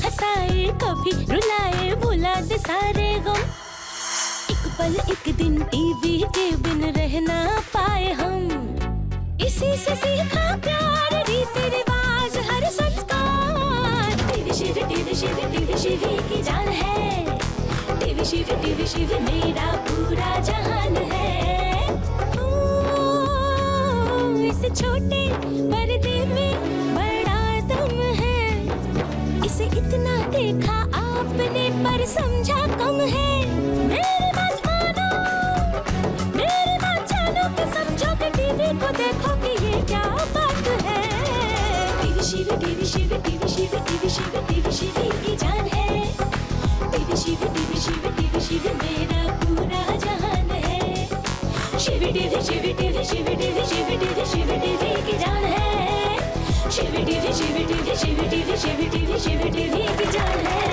हंसाए कभी रुलाए, भुला दे सारे गम। एक पल एक दिन टीवी के बिन रह ना पाए हम, इसी से सीखा प्यार रीति रिवाज हर संस्कार। टीवी शिव की जान है, टीवी शिव मेरा पूरा जहान है। इस छोटे पर्दे में बड़ा दम है, इसे इतना देखा आपने पर समझा कम है। मेरी बात मानो, मेरी बात जानो कि समझो कि टीवी को देखो कि ये क्या बात है। टीवी शिव की जान है, टीवी शिव मेरा पूरा जहान है। शिव टीवी की जान है, शिव टीवी की जान है।